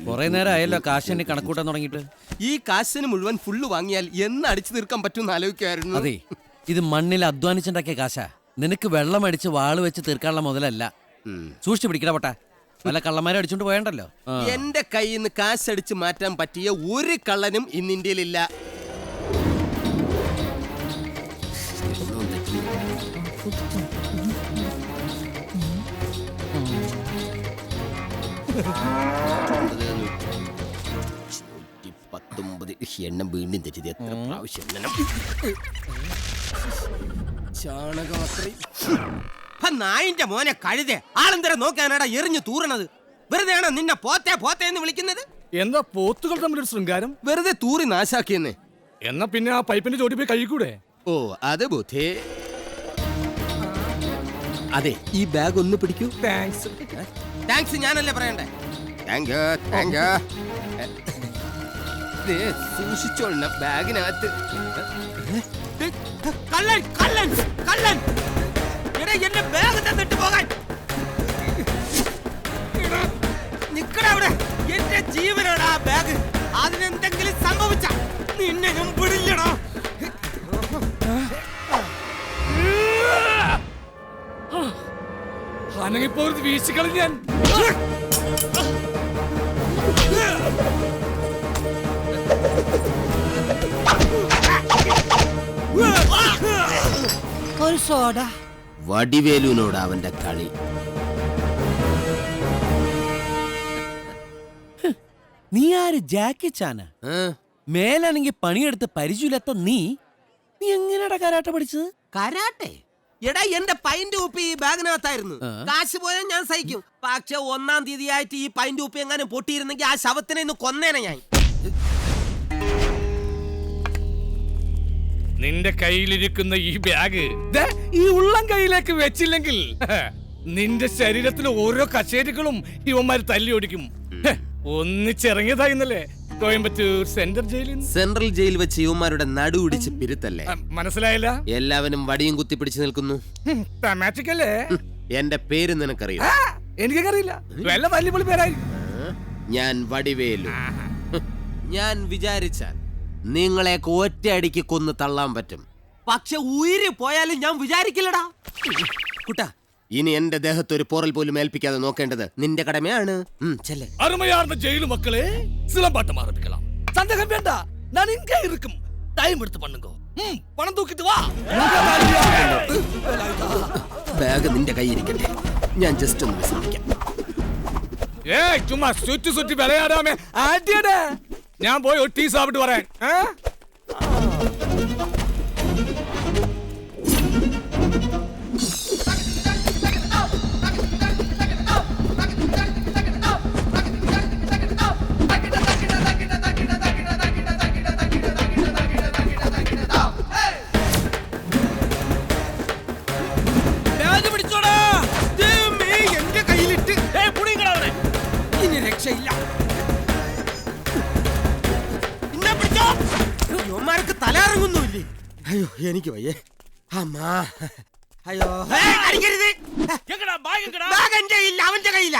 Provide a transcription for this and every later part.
കുറെ നേരം ആയല്ലോ കാശിന് കണക്കൂട്ടാൻ തുടങ്ങിയിട്ട്. ഈ കാശിന് മുഴുവൻ ഫുള്ള് വാങ്ങിയാൽ എന്ന് അടിച്ചു തീർക്കാൻ പറ്റും ആലോചിക്കായിരുന്നു. അതെ, ഇത് മണ്ണിൽ അധ്വാനിച്ചുണ്ടാക്കിയ കാശാ. നിനക്ക് വെള്ളം അടിച്ച് വാള് വെച്ച് തീർക്കാനുള്ള മുതലല്ല. സൂക്ഷിച്ചു പിടിക്കട പൊട്ടാ, വല്ല കള്ളന്മാരെ അടിച്ചോണ്ട് പോയണ്ടല്ലോ. എന്റെ കയ്യിൽ നിന്ന് കാശടിച്ച് മാറ്റാൻ പറ്റിയ ഒരു കള്ളനും ഇന്ന് ഇന്ത്യയിലില്ല. എണ്ണം വീണ്ടും തെറ്റിയത് എത്ര പ്രാവശ്യം നായിന്റെ മോനെ കഴുതേ ആളെന്തരം നോക്കാനാടാ എറിഞ്ഞു തൂറണത്? വെറുതെയാണോ നിന്നെ പോത്തേ പോത്തേ എന്ന് വിളിക്കുന്നത്? എന്താ പോത്തുകൾ തമ്മിലൊരു ശൃംഗാരം? വെറുതെ തൂറി നാശാക്കിയെന്ന്. എന്നാ പിന്നെ ആ പൈപ്പിന്റെ ചോട്ടി പോയി കഴിക്കൂടെ? ഓ അത് ബുദ്ധി. അതെ, ഈ ബാഗ് ഒന്ന് പിടിക്കൂ. താങ്ക്സ്. താങ്ക്സ് ഞാനല്ലേ പറയണ്ടേ? സൂക്ഷിച്ചോളണം ബാഗിനകത്ത്. കള്ളൻ കള്ളൻ കള്ളൻ! എന്റെ ബാഗ് തന്നിട്ട് പോകാൻ നിക്കട അവിടെ. എന്റെ ജീവനാണ് ആ ബാഗ്. അതിനെന്തെങ്കിലും സംഭവിച്ച നിന്നെ ഞാൻ പിടില്ലടോ. അനങ്ങിപ്പോ വീശിക്കളി ഞാൻ. ഒരു സോഡ. വടിവേലുവിനോട് അവന്റെ കളി. നീ ആര്? ജാക്കി ചാന? മേലാണെങ്കിൽ പണിയെടുത്ത് പരിചയമില്ലാത്ത നീ എങ്ങനെയാടാ കരാട്ട പഠിച്ചത്? കരാട്ടെ? എടാ, എന്റെ പൈന്റ് ഉപ്പി ഈ ബാഗിനകത്തായിരുന്നു. കാശ് പോയാൽ ഞാൻ സഹിക്കും. പക്ഷെ 1-ാം തീയതി ആയിട്ട് ഈ പൈന്റ് ഉപ്പി എങ്ങാനും പൊട്ടിയിരുന്നെങ്കിൽ ആ ശവത്തിനെ ഇന്ന് കൊന്നേനെ ഞാൻ. നിന്റെ കയ്യിലിരിക്കുന്ന ഈ ബാഗ് ഈ ഉള്ളം കയ്യിലേക്ക് വെച്ചില്ലെങ്കിൽ നിന്റെ ശരീരത്തിലെ ഓരോ കശേരികളും ഇവന്മാർ തല്ലി ഓടിക്കും. ഒന്നിച്ചിറങ്ങിയതായിന്നല്ലേ കോയമ്പത്തൂർ സെൻട്രൽ ജയിൽ വെച്ച് ഇവന്മാരുടെ നടുപിടിച്ച് പിരുത്തല്ലേ? മനസ്സിലായില്ല? എല്ലാവരും വടിയും കുത്തി പിടിച്ചു നിൽക്കുന്നു. തമാറ്റിക്കല്ലേ? എന്റെ പേര് നിനക്കറിയാം? എനിക്കറിയില്ല. വല്ല വലിയ പേരായി. ഞാൻ വടിവേലു. ഞാൻ വിചാരിച്ചാൽ നിങ്ങളെ ഒറ്റയടിക്ക് കൊന്ന് തള്ളാൻ പറ്റും. പക്ഷെ ഉയിര് പോയാലും ഞാൻ വിചാരിക്കില്ലടാ. കുട്ടാ, ഇനി എന്റെ ദേഹത്ത് ഒരു പോറൽ പോലും ഏൽപ്പിക്കാതെ നോക്കേണ്ടത് നിന്റെ കടമയാണ്. അരുമയാർന്ന ജയിലു മക്കളെ, സിലമ്പാട്ടം ആരംഭിക്കണം. സന്ദേഹം വേണ്ട, ഞാൻ ഇങ്ക ഇരിക്കും. ടൈം എടുത്ത് പണ്ണുങ്കോ. പണം തൂക്കിട്ട് വാ. ബാഗ് നിന്റെ കയ്യിരിക്കട്ടെ, ഞാൻ ജസ്റ്റ് ഒന്ന് വിശ്രമിക്കാം. ചുമ്മാ ചുറ്റി വിളയാടാമേ. ആദ്യടെ ഞാൻ പോയി ഒരു ടീ സാപ്പിട്ട് പറയാൻ. അയ്യോ, എനിക്ക് വയ്യേ. അമ്മാ, അയ്യോ, അടിക്കരുത്. ബാഗ് എന്റെ കയ്യില്ല, അവന്റെ കയ്യില്ല.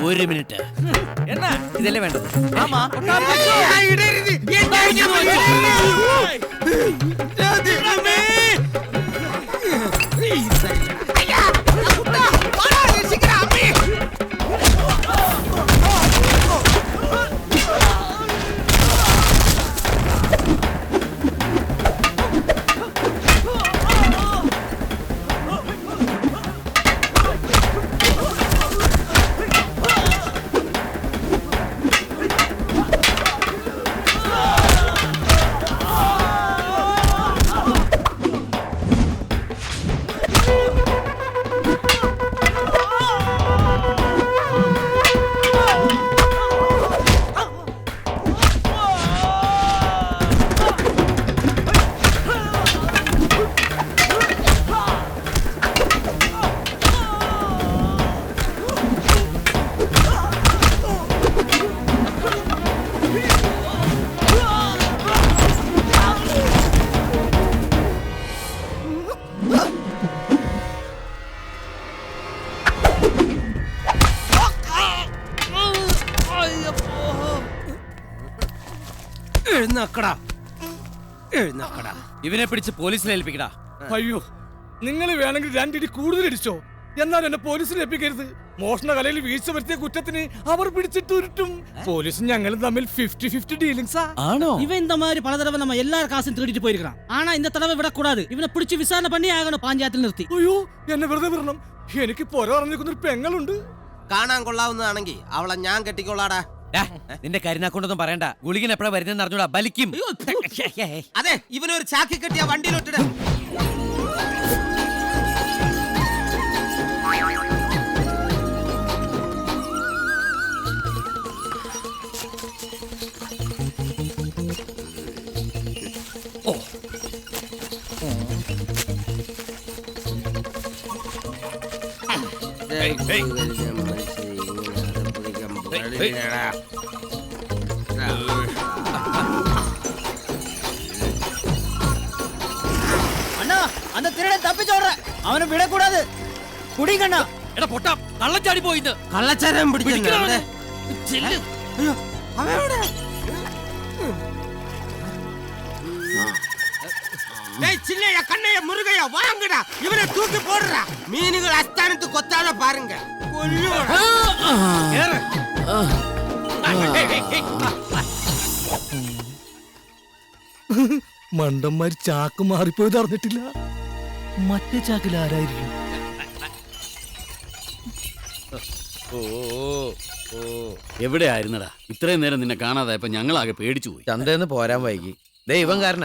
ഒരു മിനിറ്റ്. എന്നാ ഇതല്ലേ വേണ്ടത്? എഴുന്നേക്കടാ, എഴുന്നേക്കടാ. ഇവനെ പിടിച്ച് പോലീസിൽ ഏൽപ്പിക്കടാ. അയ്യോ, നിങ്ങൾ വേണമെങ്കിൽ രണ്ടിടി കൂടുതൽ അടിച്ചോ, എന്നാൽ എന്നെ പോലീസിൽ ഏൽപ്പിക്കരുത്. മോഷണ കലയിൽ വീഴ്ച വരുത്തിയ കുറ്റത്തിന് അവർ പിടിച്ചിട്ട് ഉരുട്ടും. പോലീസും ഞങ്ങളും തമ്മിൽ 50-50 டீலிங்ஸா. ആണോ? இவன் இந்த மாதிரி பல தடவை நம்ம எல்லார் காசும் திருடிட்டு போயிருக்கான். ஆனா இந்த தடவை விடக்கூடாது. இவனை பிடிச்சு விசாரணை பண்ணி ஆகணும் പഞ്ചായത്തിൽ നിർത്തി. അയ്യോ, എന്നെ വെറുതെ വിടണം. എനിക്ക് പോരാ പറഞ്ഞിരിക്കുന്നൊരു പെങ്ങളുണ്ട്. കാണാൻ കൊള്ളാവുന്നതാണെങ്കിൽ അവളെ ഞാൻ കെട്ടിക്കൊള്ളാടാ. ഡാ, നിന്റെ കരിനാക്കൊണ്ടൊന്നും പറയണ്ട. ഗുളികൻ എപ്പോഴാ വരുന്നതെന്ന് അറിഞ്ഞൂടാ, ബലിക്കും. അതെ, ഇവനൊരു ചാക്കി കെട്ടിയ വണ്ടിയിലോട്ടിട. அண்ணா, அந்த திருடன் தப்பிச்சோடுற, അവനെ വിടக்கூடாது. കുടിക്കണ്ണ. എടാ പൊട്ടാ, കള്ളം ചാടി പോയിന്ന്. കള്ളച്ചാരം പിടിക്കണം അവനെ. ചെല്ല്. അയ്യോ, അവൻ എവിടെ? டேய் சின்னையா, கண்ணையா, முருகையா, வாங்கடா. இவனை தூக்கி போடுறா. மீனுகள் அஸ்தானத்து கொத்தாத பாருங்க. கொல்லுடா. കേറ്. മണ്ടന്മാർ ചാക്ക് മാറിപ്പോയത് അറിഞ്ഞിട്ടില്ല. മറ്റേ ചാക്കിൽ ആരായിരിക്കും? എവിടെ ആയിരുന്നടാ? ഇത്രയും നേരം നിന്നെ കാണാതായപ്പോ ഞങ്ങളാകെ പേടിച്ചു പോയി. ചന്തേന്ന് പോരാൻ വൈകി. ദൈവം കാരണ.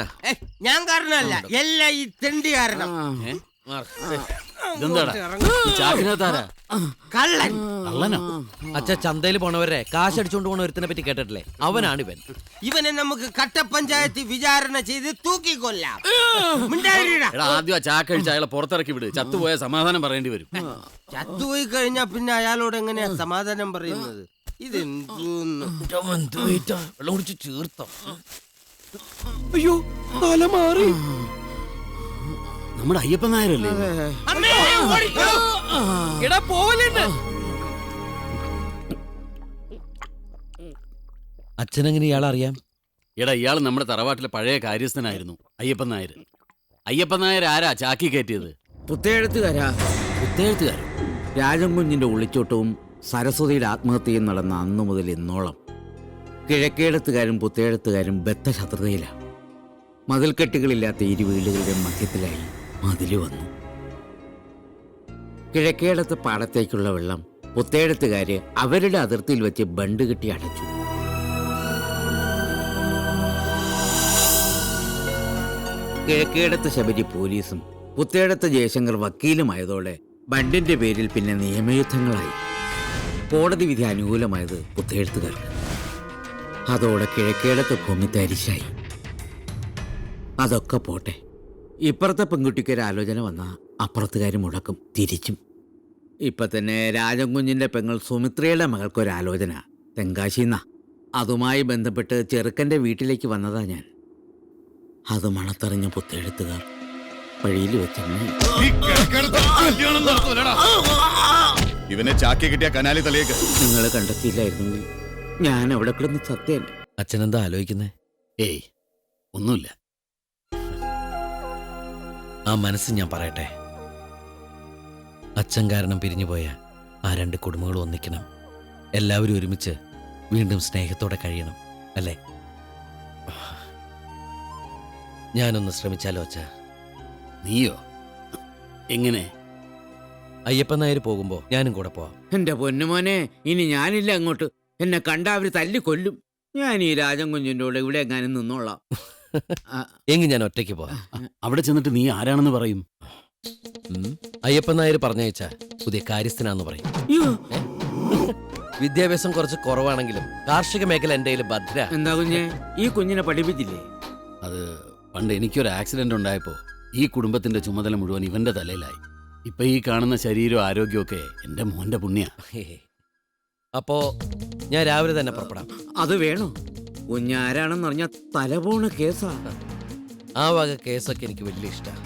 ഞാൻ കാരണമല്ല, എല്ലാം ഈ തെണ്ടി കാരണം. ഇതെന്താടാ ഈ ചാക്കിനകത്താരാ? കള്ളൻ. കള്ളനോ? അച്ഛ, ചന്തയിൽ പോണവരെ കാശ് അടിച്ചോണ്ട് പോണ ഒരുത്തിനെ പറ്റി കേട്ടിട്ടില്ലേ? അവനാണ് ഇവൻ. ഇവനെ നമുക്ക് കട്ടപ്പഞ്ചായത്ത് വിചാരണ ചെയ്ത് തൂക്കിക്കൊല്ലാം. മിണ്ടാതിരിടാ. എടാ, ആദ്യം ആ ചാക്കഴിച്ച് അയാളെ പുറത്തിറക്കി വിട്. ചത്തുപോയ സമാധാനം പറയേണ്ടി വരും. ചത്തുപോയി കഴിഞ്ഞാ പിന്നെ അയാളോട് എങ്ങനെയാ സമാധാനം പറയുന്നത്? ഇതെന്തോന്ന്? വെള്ളം കുടിച്ച് ചേർത്തോ? അയ്യോ, തല മാറി. നമ്മുടെ അയ്യപ്പൻ നായരല്ലേ? അമ്മേ, ഓടിക്കോ. എടാ പോവല്ലുണ്ട്. അച്ഛനെങ്ങനെ ഇയാളറിയാം? എടാ, ഇയാൾ നമ്മുടെ തറവാട്ടിലെ പഴയ കാര്യസ്ഥനായിരുന്നു, അയ്യപ്പൻ നായർ. അയ്യപ്പൻ നായർ ആരാ ചാക്കി കയറ്റിയത്? പുത്തേഴത്തുകാരാ. പുത്തേഴത്തുകാരൻ. രാജൻകുഞ്ഞിന്റെ ഒളിച്ചോട്ടവും സരസ്വതിയുടെ ആത്മഹത്യയും നടന്ന അന്നു മുതൽ ഇന്നോളം കിഴക്കേടത്തുകാരും പുത്തേഴത്തുകാരും ബദ്ധശത്രുതയിലാണ്. മതിൽക്കെട്ടുകളില്ലാത്ത ഇരു വീടുകളുടെ മധ്യത്തിലായി മതില് വന്നു. കിഴക്കേടത്ത് പാടത്തേക്കുള്ള വെള്ളം പുത്തേഴത്തുകാര് അവരുടെ അതിർത്തിയിൽ വെച്ച് ബണ്ട് കെട്ടി അടച്ചു. കിഴക്കേടത്ത് ശബരി പോലീസും പുത്തേഴത്ത് ജയശങ്കർ വക്കീലുമായതോടെ ബണ്ടിന്റെ പേരിൽ പിന്നെ നിയമയുദ്ധങ്ങളായി. കോടതി വിധി അനുകൂലമായത് പുത്തേഴത്തുകാർക്ക്. അതോടെ കിഴക്കേടത്ത് ഭൂമി തരിശായി. അതൊക്കെ പോട്ടെ, ഇപ്പുറത്തെ പെൺകുട്ടിക്കൊരു ആലോചന വന്ന അപ്പുറത്തുകാർ മുടക്കും തിരിച്ചും. ഇപ്പൊ തന്നെ രാജൻകുഞ്ഞിന്റെ പെങ്ങൾ സുമിത്രയുടെ മകൾക്കൊരാലോചന തെങ്കാശിന്ന. അതുമായി ബന്ധപ്പെട്ട് ചെറുക്കന്റെ വീട്ടിലേക്ക് വന്നതാ ഞാൻ. അത് മണത്തറിഞ്ഞ പുത്തേഴത്തുകാർ വഴിയിൽ വെച്ചെന്നെ. ഇവനെ ചാക്കി കിട്ടിയ കനാലി തലയേക്ക്. നിങ്ങൾ കണ്ടെത്തിയില്ലായിരുന്നെങ്കിൽ ഞാൻ അവിടെ കിടന്ന് സത്യം. അച്ഛനെന്താ ആലോചിക്കുന്നേ? ഏയ്, ഒന്നുമില്ല. ആ മനസ്സ് ഞാൻ പറയട്ടെ. അച്ഛൻ കാരണം പിരിഞ്ഞുപോയ ആ രണ്ട് കുടുംബങ്ങളും ഒന്നിക്കണം. എല്ലാവരും ഒരുമിച്ച് വീണ്ടും സ്നേഹത്തോടെ കഴിയണം, അല്ലേ? ഞാനൊന്ന് ശ്രമിച്ചാലോ അച്ഛ? നീയോ? എങ്ങനെ? അയ്യപ്പൻ നായർ പോകുമ്പോ ഞാനും കൂടെ പോവാം. എന്റെ പൊന്നുമോനെ, ഇനി ഞാനില്ല അങ്ങോട്ട്. എന്നെ കണ്ട അവര് തല്ലിക്കൊല്ലും. ഞാൻ ഈ രാജൻകുഞ്ഞിൻ്റെ കൂടെ ഇവിടെ എങ്ങാനും നിന്നോളാം. എങ്കിൽ ഞാൻ ഒറ്റയ്ക്ക് പോവാം. അവിടെ ചെന്നിട്ട് നീ ആരാണെന്ന് പറയും? അയ്യപ്പൻ നായർ പറഞ്ഞയച്ച പുതിയ കാര്യസ്ഥനാന്ന് പറയും. വിദ്യാഭ്യാസം കുറച്ച് കുറവാണെങ്കിലും കാർഷിക മേഖല എന്റെ കയ്യിൽ ഭദ്ര. എന്താ കുഞ്ഞെ, ഈ കുഞ്ഞിനെ പഠിപ്പിച്ചില്ലേ? അത് പണ്ട് എനിക്കൊരു ആക്സിഡന്റ് ഉണ്ടായപ്പോ ഈ കുടുംബത്തിന്റെ ചുമതല മുഴുവൻ ഇവന്റെ തലയിലായി. ഇപ്പൊ ഈ കാണുന്ന ശരീരവും ആരോഗ്യമൊക്കെ എന്റെ മോന്റെ പുണ്യ. അപ്പോ ഞാൻ രാവിലെ തന്നെ പുറപ്പെടാം. അത് വേണോ? കുഞ്ഞാരാണെന്ന് പറഞ്ഞാൽ തലപോണ കേസാ. ആ വക കേസൊക്കെ എനിക്ക് വലിയ ഇഷ്ടമാണ്.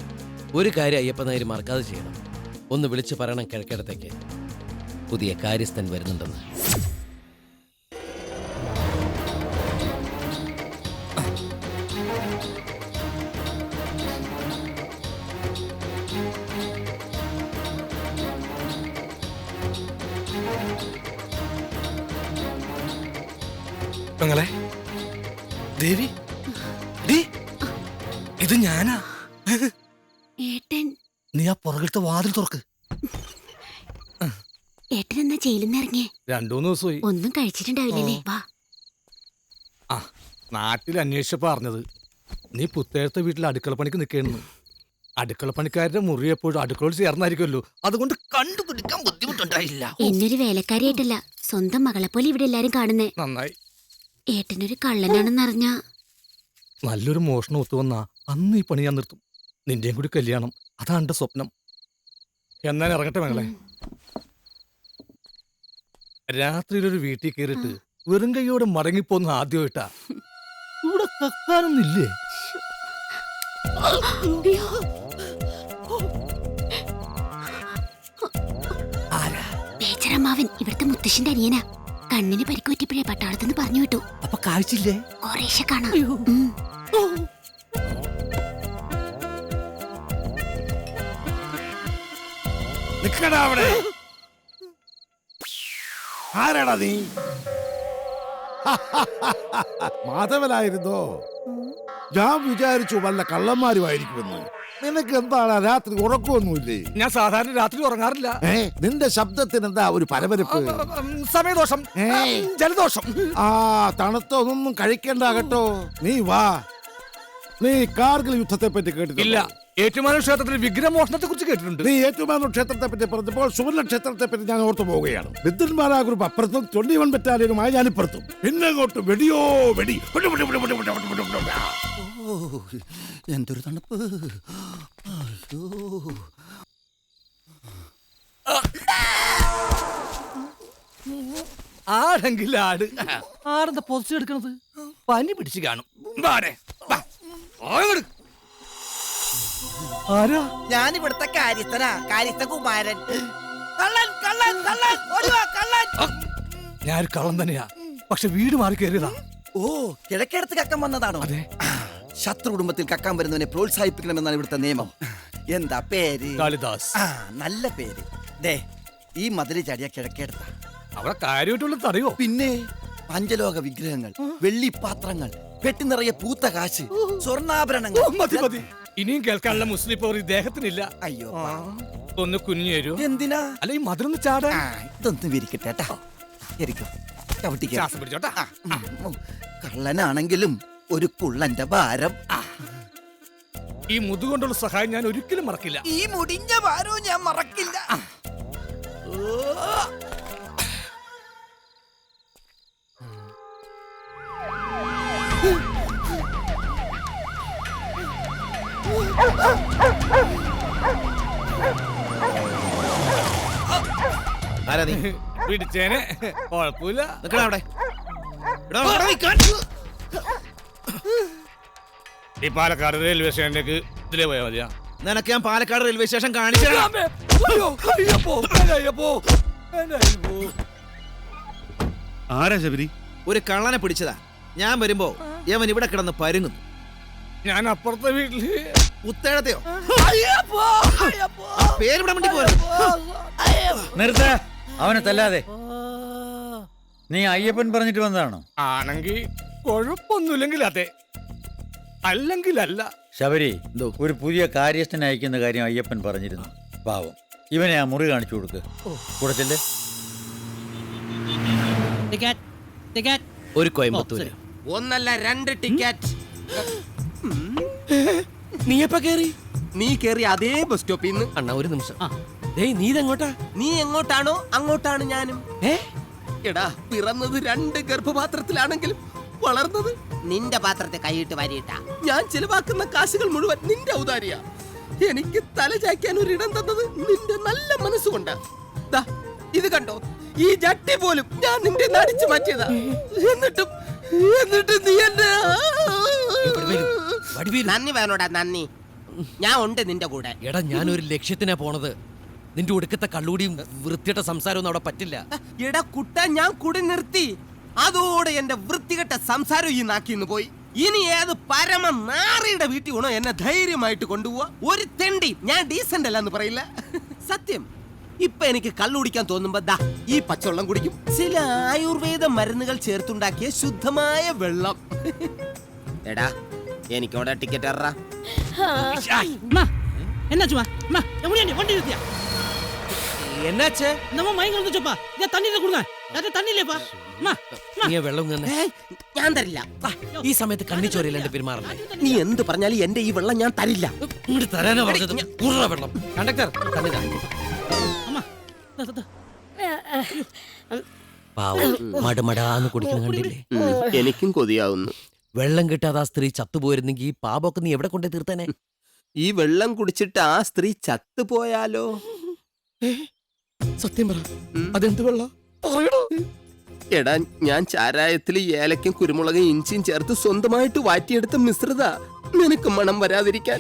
ഒരു കാര്യം അയ്യപ്പൻ നായർ മറക്കാതെ ചെയ്യണം. ഒന്ന് വിളിച്ചു പറയണം കിഴക്കേടത്തേക്ക് പുതിയ കാര്യസ്ഥൻ വരുന്നുണ്ടെന്ന്. പെങ്ങളെ ദേവി ഇത് ഞാനാ. ഏട്ടൻ നീ ആ പുറകിലത്തെ വാതിൽ തുറക്ക്. ഏട്ടൻ എന്നാ ജയിലിൽ നിന്ന് ഇറങ്ങിയേ? 2-3 ദിവസമായി. ഒന്നും കഴിച്ചിട്ടുണ്ടാവില്ലല്ലേ? വാ. ആ നാട്ടിൽ അന്വേഷിച്ചപ്പോ അറിഞ്ഞത് നീ പുത്തേഴത്തെ വീട്ടിൽ അടുക്കള പണിക്ക് നിൽക്കുന്നു. അടുക്കള പണിക്കാരുടെ മുറി എപ്പോഴും അടുക്കളോട് ചേർന്നായിരിക്കുമല്ലോ, അതുകൊണ്ട് കണ്ടുപിടിക്കാൻ ബുദ്ധിമുട്ടുണ്ടായില്ല. എന്നൊരു വേലക്കാരിയായിട്ടല്ല, സ്വന്തം മകളെ പോലെ ഇവിടെ എല്ലാരും കാണുന്നേ. നന്നായി. ഏട്ടനൊരു കള്ളനാണെന്നറിഞ്ഞ നല്ലൊരു മോഷണം ഒത്തുവന്നാ അന്ന് ഈ പണി ഞാൻ നിർത്തും. നിന്റെയും കൂടി കല്യാണം, അതാണ് എന്റെ സ്വപ്നം. എന്നാൻ ഇറങ്ങട്ടെ മകളെ. രാത്രിയിലൊരു വീട്ടിൽ കയറിയിട്ട് വെറും കൈയോടെ മടങ്ങിപ്പോന്ന് ആദ്യമായിട്ടാ. ഇവിടെ കക്കാനൊന്നില്ലേ? പേച്ചറമ്മാവൻ ഇവിടുത്തെ മുത്തശ്ശന്റെ അനിയനാ. കണ്ണിന് പരിക്കുപറ്റിയപ്പോഴേ പട്ടാളത്തിന് പറഞ്ഞു വിട്ടു. അപ്പൊ കാഴ്ചയില്ലേ? കുറേശ്ശെ കാണാം. നിക്കടാ അവിടെ. ആരാടാ നീ? മാധവനായിരുന്നോ? ഞാൻ വിചാരിച്ചു വല്ല കള്ളന്മാരുമായിരിക്കുമെന്ന്. നിനക്ക് എന്താണ് രാത്രി ഉറക്കമൊന്നുമില്ലേ? ഞാൻ സാധാരണ രാത്രി ഉറങ്ങാറില്ല. നിന്റെ ശബ്ദത്തിന് എന്താ ഒരു പരപരപ്പ്? സമയദോഷം, ജലദോഷം. ആ തണുത്തൊന്നും കഴിക്കണ്ട കേട്ടോ. നീ വാ. നീ കാർഗിൽ യുദ്ധത്തെ പറ്റി കേട്ടിട്ടില്ല? ഏറ്റുമാനൂർ ക്ഷേത്രത്തിൽ വിഗ്രഹമോഷണത്തെ കുറിച്ച് കേട്ടിട്ടുണ്ട്. നീ ഏറ്റുമാനൂർ ക്ഷേത്രത്തെ പറ്റി പറഞ്ഞപ്പോൾ സുവർണ ക്ഷേത്രത്തെ പറ്റി ഞാൻ ഓർത്തു പോവുകയാണ്. വിദ്യന്മാരാ ഗ്രൂപ്പ് അപ്പുറത്തും 21 ബറ്റാലിയനുമായി ഞാൻ ഇപ്പുറത്തും. പിന്നെ അങ്ങോട്ട് വെടിയോ വെടി. എന്തൊരു തണുപ്പ്. ആടെങ്കിൽ ആട്. ആടെന്താ പൊതിച്ച് എടുക്കണത്? പനി പിടിച്ച് കാണും. ആരാ? ഞാനിവിടുത്തെ കാര്യസ്ഥനാ, കാര്യസ്ഥ കുമാരൻ. കള്ളൻ കള്ളൻ കള്ളൻ ഓടുവാ, കള്ളൻ. ഞാൻ കള്ളം തന്നെയാ, പക്ഷെ വീട് മാറി കയറിയതാ. ഓ, കിഴക്കേടത്ത് കക്കാൻ വന്നതാണോ? അതെ. ശത്രു കുടുംബത്തിൽ കക്കാൻ വരുന്നവനെ പ്രോത്സാഹിപ്പിക്കണമെന്നാണ് ഇവിടുത്തെ നിയമം. എന്താ പേര്? കാളിദാസ്. ആ, നല്ല പേര്. ദേ, ഈ മതില് ചാടിയ കിഴക്കേടത്താ. അവിടെ കാര്യമായിട്ടുള്ള തടയോ? പിന്നെ പഞ്ചലോക വിഗ്രഹങ്ങൾ, വെള്ളിപ്പാത്രങ്ങൾ, പെട്ടി നിറയെ പൂത്ത കാശ്, സ്വർണ്ണാഭരണങ്ങൾ. മതി മതി, ഇനിയും കേൾക്കാനുള്ള മുസ്ലിം പവർ ഇദ്ദേഹത്തിനില്ല. അയ്യോ, ഒന്ന് കുനിഞ്ഞു തരൂ. എന്തിനാ? അല്ല, ഈ മധുരൊന്ന് ചാടാ. ഇതൊന്നും വിരിക്കട്ടെ കേട്ടാ. ശ്വാസം പിടിച്ചോട്ടാ. കള്ളനാണെങ്കിലും ഒരു കുള്ളന്റെ ഭാരം. ഈ മുതുകൊണ്ടുള്ള സഹായം ഞാൻ ഒരിക്കലും മറക്കില്ല. ഈ മുടിഞ്ഞ ഭാരവും ഞാൻ മറക്കില്ല. പിടിച്ചേനെ, കുഴപ്പമില്ല. അവിടെ ഈ പാലക്കാട് റെയിൽവേ സ്റ്റേഷനിലേക്ക് ഇതിലേ പോയാ മതിയാ. നിനക്ക് ഞാൻ പാലക്കാട് റെയിൽവേ സ്റ്റേഷൻ കാണിച്ചു. ആരാ ശബരി? ഒരു കള്ളനെ പിടിച്ചതാ. ഞാൻ വരുമ്പോ യവൻ ഇവിടെ കിടന്ന് പരുങ്ങുന്നു. ഞാൻ അപ്പുറത്തെ വീട്ടില് ഉത്തേഴത്തെയോ പേരിവിടെ വേണ്ടി പോയത്. നിർത്ത, അവനെ തല്ലാതെ. നീ അയ്യപ്പൻ പറഞ്ഞിട്ട് വന്നതാണോ? ആണെങ്കിൽ കുഴപ്പമൊന്നുമില്ലെങ്കിൽ അതെ, അല്ലെങ്കിൽ അല്ല. ശബരി, ഒരു പുതിയ കാര്യസ്ഥനെ അയക്കുന്ന കാര്യം അയ്യപ്പൻ പറഞ്ഞിരുന്നു. പാവം, ഇവനെ ആ മുറി കാണിച്ചു കൊടുക്ക്. കൂടച്ചല്ലേ. ഒരു കോയമ്പത്തൂര്. ഒന്നല്ല 2 ടിക്കറ്റ്. നീ എപ്പ കേറി? നീ കേറി അതേ ബസ് സ്റ്റോപ്പിൽ നിന്ന്. അണ്ണ ഒരു നിമിഷം. നീ ഇതെങ്ങോട്ടാ? നീ എങ്ങോട്ടാണോ അങ്ങോട്ടാണ് ഞാനും. എടാ, പിറന്നത് 2 ഗർഭപാത്രത്തിലാണെങ്കിലും വളർന്നത് നിന്റെ പാത്രത്തെ കൈയിട്ട് വരിയിട്ടാ. ഞാൻ ചിലവാക്കുന്ന കാശുകൾ മുഴുവൻ നിന്റെ ഔദാര്യ. എനിക്ക് തല ചായ്ക്കാൻ ഒരു ഇടം തന്നത് നിന്റെ നല്ല മനസ്സുകൊണ്ട്. ദാ, ഇത് കണ്ടോ, ഈ ജട്ടി പോലും ഞാൻ നിന്റെ നടിച്ചു മാറ്റിയതാ. എന്നിട്ടും നീ എന്നെ നന്ദി വേണോടാ, നന്ദി. ഞാൻ ഉണ്ട് നിന്റെ കൂടെ. എടാ, ഞാനൊരു ലക്ഷ്യത്തിനാ പോണത്. നിന്റെ ഒടുക്കത്തെ കള്ളൂടിയും വൃത്തിയുടെ സംസാരമൊന്നും അവിടെ പറ്റില്ല. എടാ കുട്ട, ഞാൻ കുടി നിർത്തി. അതോടെ എന്റെ വൃത്തികെട്ട സംസാരം ഈ നാക്കിന്ന് പോയി. ഇനി ഏത് പരമ നാറിയുടെ വീട്ടിൽ വേണോ എന്നെ ധൈര്യമായിട്ട് കൊണ്ടുപോവാ. ഒരു തെണ്ടി ഞാൻ ഡീസന്റ് അല്ല എന്ന് പറയില്ല. സത്യം, ഇപ്പൊ എനിക്ക് കള്ളു കുടിക്കാൻ തോന്നുമ്പോ ദാ ഈ പച്ചവെള്ളം കുടിക്കും. ചില ആയുർവേദ മരുന്നുകൾ ചേർത്തുണ്ടാക്കിയ ശുദ്ധമായ വെള്ളം. എടാ എനിക്കവിടെ ടിക്കറ്റ് അറ. என்னாச்சுமா அம்மா எப்படியா வண்டி நிறுத்தியா എന്നാച്ചേ நம்ம மயங்க வந்துச்சப்பா இத தண்ணில கொடுங்க அது தண்ணி இல்லப்பா அம்மா നീ വെള്ളം തന്നെ ഞാൻ തരില്ല. ഈ സമയത്ത് കണ്ണി ചോരയില്ലാണ്ട് പെരുമാറല്ലേ. നീ എന്ത് പറഞ്ഞാലും എന്റെ ഈ വെള്ളം ഞാൻ തരില്ല. ഇങ്ങോട്ട് തരാനാ പറഞ്ഞത്. ഉറ വെള്ളം. കണ്ടക്ടർ തന്നില്ല. அம்மா പാവം മടമടാന്ന് കുടിക്കണം കണ്ടില്ലേ. എനിക്കും കൊതിയാവുന്നു. വെള്ളം കിട്ടാതെ ആ സ്ത്രീ ചത്തുപോയിരുന്നെങ്കിൽ ഈ പാപമൊക്കെ നീ എവിടെ കൊണ്ടേ തീർത്തേനെ. ഈ വെള്ളം കുടിച്ചിട്ട് ആ സ്ത്രീ ചത്തുപോയാലോ? സത്യം പറ, അതെന്ത് വെള്ളം? എടാ ഞാൻ ചാരായത്തിൽ ഏലക്കും കുരുമുളകും ഇഞ്ചിയും ചേർത്ത് സ്വന്തമായിട്ട് വാറ്റിയെടുത്ത മിശ്രിത. നിനക്ക് മണം വരാതിരിക്കാൻ.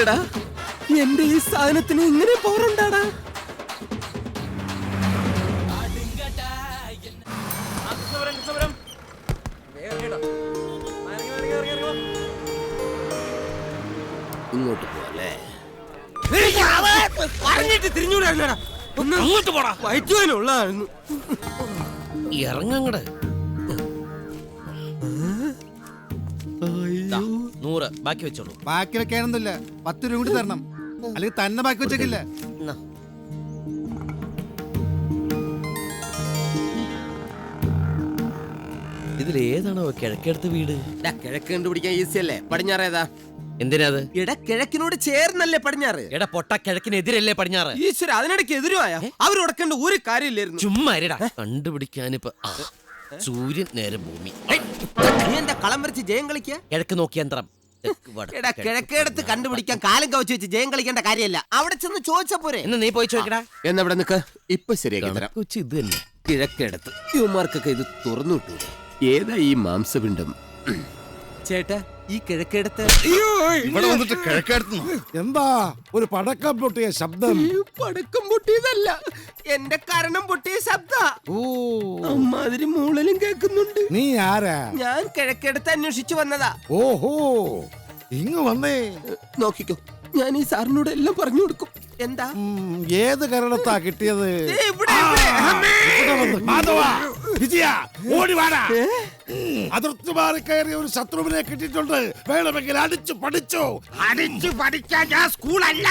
എടാ എന്റെ ഈ സാധനത്തിന് ഇങ്ങനെ പോറുണ്ടാടാ. ഇങ്ങോട്ട് പോവല്ലേ? പറഞ്ഞിട്ട് തിരിഞ്ഞൂടാ. അങ്ങോട്ട് പോടാ. വയറ്റുവാനുള്ളതായിരുന്നു. ഇറങ്ങങ്ങട്. 100 ബാക്കി വെച്ചോളൂ. ബാക്കി വെക്കാനൊന്നുമില്ല, 10 രൂപ കൂടി തരണം, അല്ലെങ്കിൽ തന്നെ ബാക്കി വെച്ചേക്കില്ല. ഇതിലേതാണോ കിഴക്കെടുത്ത് വീട്? കിഴക്ക് കണ്ടുപിടിക്കാൻ ഈസി അല്ലേ? പടിഞ്ഞാറേതാ? എന്തിനാ അത്? എടാ കിഴക്കിനോട് ചേർന്നല്ലേ പടിഞ്ഞാറ്? എടാ പൊട്ട കിഴക്കിനെതിരല്ലേ പടിഞ്ഞാറ്? ഈശ്വര അതിനിടയ്ക്ക് എതിരുമായ അവരുടക്കേണ്ട ഒരു കാര്യമില്ലായിരുന്നു. ചുമ്മാ കണ്ടുപിടിക്കാനിപ്പോ സൂര്യൻ നേരെ ഭൂമി. നീ എന്താ കളം വരച്ച് ജയം കളിക്ക? കിഴക്ക് നോക്കിയ യന്ത്രം. എടാ കിഴക്കേടത്ത് കണ്ടുപിടിക്കാൻ കാലം കവച്ച് വെച്ച് ജയം കളിക്കേണ്ട കാര്യമല്ല. അവിടെ ചെന്ന് ചോദിച്ച പോരെ. എന്നാ നീ പോയി ചോദിക്കടാ. എന്നവിടെ നിക്ക, ഇപ്പൊ ശരിയാക്കി തരാം. ഇത് തന്നെ കിഴക്കെടുത്ത് ഇവന്മാർക്കൊക്കെ ഇത് തുറന്നു കിട്ടൂല. ഏതാ ഈ മാംസപിണ്ഡം? ചേട്ടാ ഈ കിഴക്കേടത്ത് ഇവിടെ വന്നിട്ട് കിഴക്കെടുത്തു. എന്താ ഒരു പടക്കം പൊട്ടിയ ശബ്ദം? പടക്കം പൊട്ടിയതല്ല, എന്റെ കരണം പൊട്ടിയ ശബ്ദ. അമ്മാതിരി മൂളലും കേൾക്കുന്നുണ്ട്. നീ ആരാ? ഞാൻ കിഴക്കേടത്ത് അന്വേഷിച്ചു വന്നതാ. ഓഹോ, ഇങ്ങ് വന്നേ. നോക്കിക്കോ, ഞാൻ ഈ സാറിനോട് എല്ലാം പറഞ്ഞു കൊടുക്കും. എന്താ? ഏത് കരണത്താ കിട്ടിയത്? ഇവിടെ, ഇവിടെ. മാധവ, വിജയ, ഓടി വാടാ. അതിർത്തി മാറി കയറിയ ഒരു ശത്രുവിനെ കിട്ടിയിട്ടുണ്ട്. വേണമെങ്കിൽ അടിച്ചു പഠിച്ചോ. അടിച്ചു പഠിക്കാൻ ഞാൻ സ്കൂളല്ല.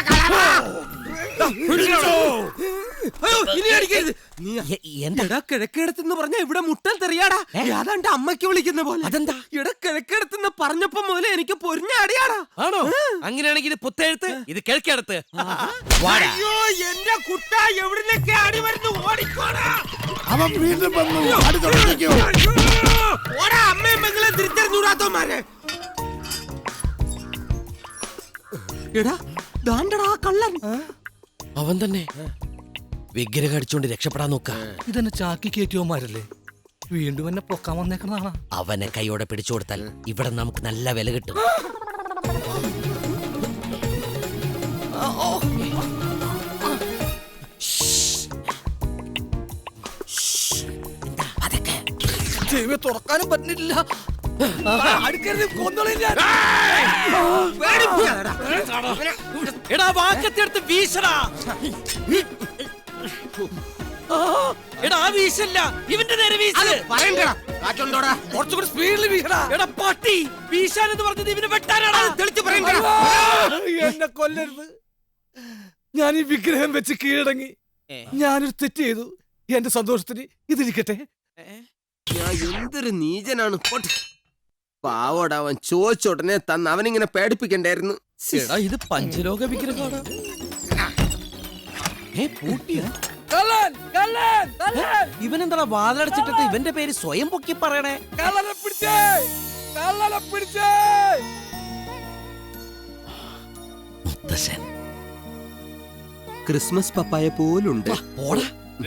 എന്താ കിഴക്കേടത്തെന്ന് പറഞ്ഞ ഇവിടെ മുട്ടൽ തെറിയാടാ. അതാണ്ട് അമ്മയ്ക്ക് വിളിക്കുന്ന പോലെ. അതെന്താ? ഇവിടെ കിഴക്കേടത്തെന്ന് പറഞ്ഞപ്പോ മുതലേ എനിക്ക് പൊരിഞ്ഞാടിയാടാ. ആണോ? അങ്ങനെയാണെങ്കിൽ ഇത് പുത്തേഴുത്ത്, ഇത് കിഴക്കെടുത്ത്. അയ്യോ എന്റെ കുട്ട എവിടുന്നൊക്കെ അടി വരുന്നു. ഓടിക്കോടാ. അവൻ വീണ്ടും വന്നു. അടി തുടങ്ങിക്കോ. ഓടാ അമ്മയും മകളെ തിരിച്ചറിഞ്ഞൂടാത്തോമാരെ. എടാ ദാണ്ടടാ കള്ളൻ. അവൻ തന്നെ വിഗ്രഹം അടിച്ചോണ്ട് രക്ഷപ്പെടാൻ നോക്ക. ഇതെന്നെ ചാക്കി കയറ്റിയോമാരല്ലേ? വീണ്ടും എന്നെ പൊക്കാൻ വന്നേക്കുന്നതാണ്. അവനെ കൈയോടെ പിടിച്ചു കൊടുത്താൽ ഇവിടെ നമുക്ക് നല്ല വില കിട്ടും. തുറക്കാനും പറ്റുന്നില്ല. എടാ വാക്കത്തെടുത്ത് വീശടാ. എടാ വീശല്ല, ഇവന്റെ നേരെ വീശ്. പറയണ്ടടാ കാറ്റുണ്ടോടാ. കുറച്ചുകൂടി സ്പീഡിൽ വീശടാ. എടാ പട്ടി, വീശാൻ എന്ന് പറഞ്ഞത് ഇവനെ വെട്ടാനാടാ. തെളിച്ച് പറയണ്ടടാ. എന്നെ കൊല്ലരുത്. ഞാൻ ഈ വിഗ്രഹം വെച്ച് കീഴടങ്ങി. ഞാനൊരു തെറ്റ് ചെയ്തു. എന്റെ സന്തോഷത്തിന് ഇതിരിക്കട്ടെ. ഞാൻ എന്തൊരു നീചനാണ്. പാവോടാ, അവൻ ചോദിച്ചോടനെ തന്ന് അവനിങ്ങനെ പേടിപ്പിക്കണ്ടായിരുന്നു. എടാ ഇത് പഞ്ചലോക വിഗ്രഹമാണ്. ഇവനെന്താ വാതിലടച്ചിട്ടിട്ട് ഇവന്റെ പേര് സ്വയം പൊക്കി പറയണേ? മുത്തശ്ശൻ ക്രിസ്മസ് പപ്പായ പോലുണ്ട്.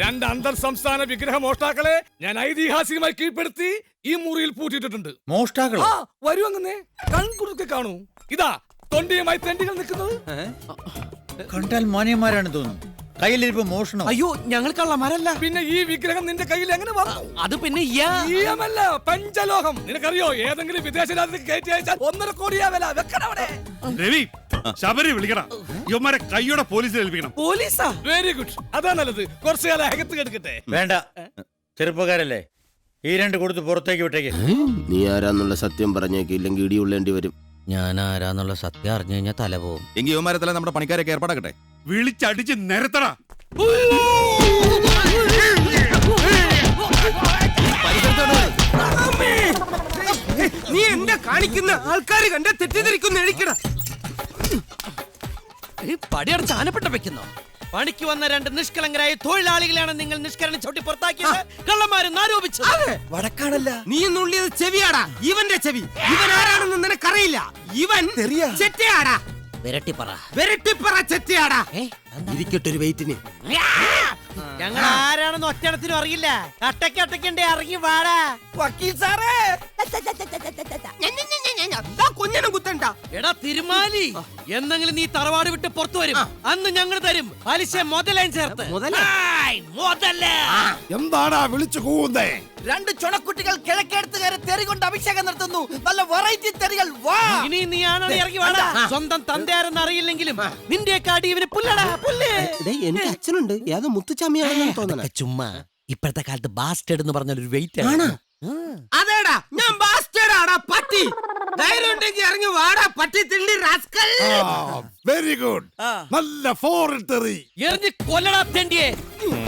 രണ്ട് അന്തർ സംസ്ഥാന വിഗ്രഹ മോഷ്ടാക്കളെ ഞാൻ ഐതിഹാസികമായി കീഴ്പ്പെടുത്തി ഈ മുറിയിൽ പൂട്ടിയിട്ടിട്ടുണ്ട്. മോഷ്ടാക്കളോ? ആ, വരൂ അങ്ങനെ കൺകുറുക്കെ കാണൂ. ഇതാ തൊണ്ടിയുമായി തെണ്ടികൾ നിൽക്കുന്നത്. കണ്ടാൽ മാന്യന്മാരാണ് തോന്നുന്നു. കയ്യിലിരിപ്പ് മോഷണം. അയ്യോ ഞങ്ങൾ കള്ളന്മാരല്ല. പിന്നെ ഈ വിഗ്രഹം നിന്റെ കയ്യിൽ എങ്ങനെ വന്നു? അത് പിന്നെ ഈയമല്ല, പഞ്ചലോഹം. നിനക്കറിയോ, ഏതെങ്കിലും വിദേശ രാജ്യത്തേക്ക് കയറ്റി അയച്ചാൽ 1.5 കോടിയാ വില. വെക്കണവിടെ. രവി, ശബരി വിളിക്കണം. ഇവന്മാരെ കൈയോടെ പോലീസിൽ ഏൽപ്പിക്കണം. പോലീസാ? വെരി ഗുഡ്, അതാ നല്ലത്. കുറച്ചു കാലം അകത്ത് കിടക്കട്ടെ. വേണ്ട, ചെറുപ്പക്കാരല്ലേ, ഈ 2 കൊടുത്ത് പുറത്തേക്ക് വിട്ടേക്ക്. നീ ആരാന്നുള്ള സത്യം പറഞ്ഞേക്ക്, ഇല്ലെങ്കിൽ ഇടിയുള്ളേണ്ടി വരും. ഞാൻ ആരാന്നുള്ള സത്യം അറിഞ്ഞു കഴിഞ്ഞാൽ തല പോവും. എങ്കിൽ യുവമാരെ തല നമ്മുടെ പണിക്കാരൊക്കെ ഏർപ്പാടാക്കട്ടെ. വിളിച്ചടിച്ച് നിരത്തടാ. നീ എന്താ കാണിക്കുന്ന? ആൾക്കാർ കണ്ട തെറ്റിദ്ധരിക്കുന്ന എഴുക്കണം. പടിയടച്ച് ആനപ്പെട്ട വെക്കുന്നോ? പണിക്ക് വന്ന 2 നിഷ്കളങ്കരായ തൊഴിലാളികളാണ് നിങ്ങൾ നിഷ്കരണം ചവിട്ടി പുറത്താക്കിയത്, കള്ളന്മാരെന്ന് ആരോപിച്ചത്. വടക്കാണല്ല, നീ നുള്ളിയത് ചെവിയാടാ. ഇവന്റെ ചെവി. ഇവൻ ആരാണെന്ന് നിനക്കറിയില്ല. ഇവൻ ചെറ്റയാടാ. വെരട്ടിപ്പറ ചെറ്റയാടാ. ഇരിക്കട്ടെ ഒരു വെയിറ്റിന്. ഞങ്ങൾ ആരാണെന്ന് ഒറ്റണത്തിനും അറിയില്ല. അട്ടക്കണ്ടേ ഇറങ്ങി വാടാ. വക്കീൽ സാറേ, കുഞ്ഞനും കുത്തണ്ട. എടാ തിരുമാലി, എന്തെങ്കിലും നീ തറവാട് വിട്ട് പുറത്തു വരും, അന്ന് ഞങ്ങൾ തരും പലിശ മുതലേം ചേർത്ത്. എന്താടാ വിളിച്ചു കൂവുന്നേ? 2 ചുണക്കുട്ടികൾ കിഴക്കേടുത്തുകാരെ തെറി കൊണ്ട് അഭിഷേകം നടത്തുന്നു. നല്ല വെറൈറ്റി തെറികൾ. വാ, ഇനി നീ ആണോ ഇറങ്ങി വാടാ. സ്വന്തം തന്തയാരെന്ന് അറിയില്ലെങ്കിലും നിന്റെ കാടി ഇവന് പുല്ലടാ പുല്ല്. എനിക്ക് അച്ഛനുണ്ട്, ഏതോ മുത്തുച്ചാമിയാണെന്ന് തോന്നണ. ചുമ്മാ ഇപ്പോഴത്തെ കാലത്ത് ബാസ്റ്റേഡ് എന്ന് പറഞ്ഞൊരു വെയിറ്റ് ആണ്. അതേടാ, ഞാൻ ബാസ്റ്റേഡാടാ പട്ടി. ധൈര്യം ഉണ്ടെങ്കിൽ ഇറങ്ങി വാടാ പട്ടി തിണ്ടി റാസ്കൽ. വെരി ഗുഡ്, നല്ല ഫോറിൻ തെറി. എറിഞ്ഞ് കൊല്ലടാ തെണ്ടിയെ.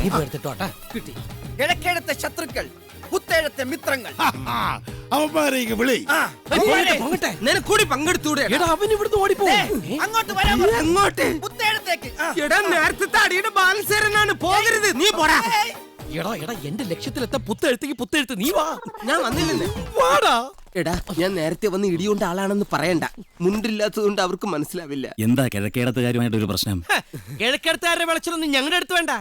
ഇത് എടുത്തിട്ടോട്ടാ. കിട്ടി. കിഴക്കേടത്തെ ശത്രുക്കൾ, പുത്തേഴത്തെ മിത്രങ്ങൾ. അവന്മാരേക്ക് വിളി. നിനക്ക് കൂടി പങ്കെടുത്തൂടെ? അവൻ ഇവിടുന്ന് ഓടിപ്പോ. അങ്ങോട്ട് വരാൻ പറ. അങ്ങോട്ട്. പുത്തേഴത്തേക്ക്. എടാ, നേരത്തെ അടിയുടെ ബാലൻസേരനാണ്. പോകരുത്, നീ പോടാ. എടാ എന്റെ ലക്ഷ്യത്തിലെത്താൻ പുത്തെഴുത്ത് നീ വാ. ഞാൻ വന്നില്ലെന്ന്. വാടാ. എടാ, ഞാൻ നേരത്തെ വന്ന് ഇടികൊണ്ട ആളാണെന്ന് പറയണ്ട. മുണ്ടില്ലാത്തതുകൊണ്ട് അവർക്ക് മനസ്സിലാവില്ല. എന്താ കിഴക്കേടത്തുകാരുമായിട്ട് ഒരു പ്രശ്നം? കിഴക്കെടുത്തുകാരുടെ വിളിച്ചൊന്നും ഞങ്ങളുടെ അടുത്ത് വേണ്ട.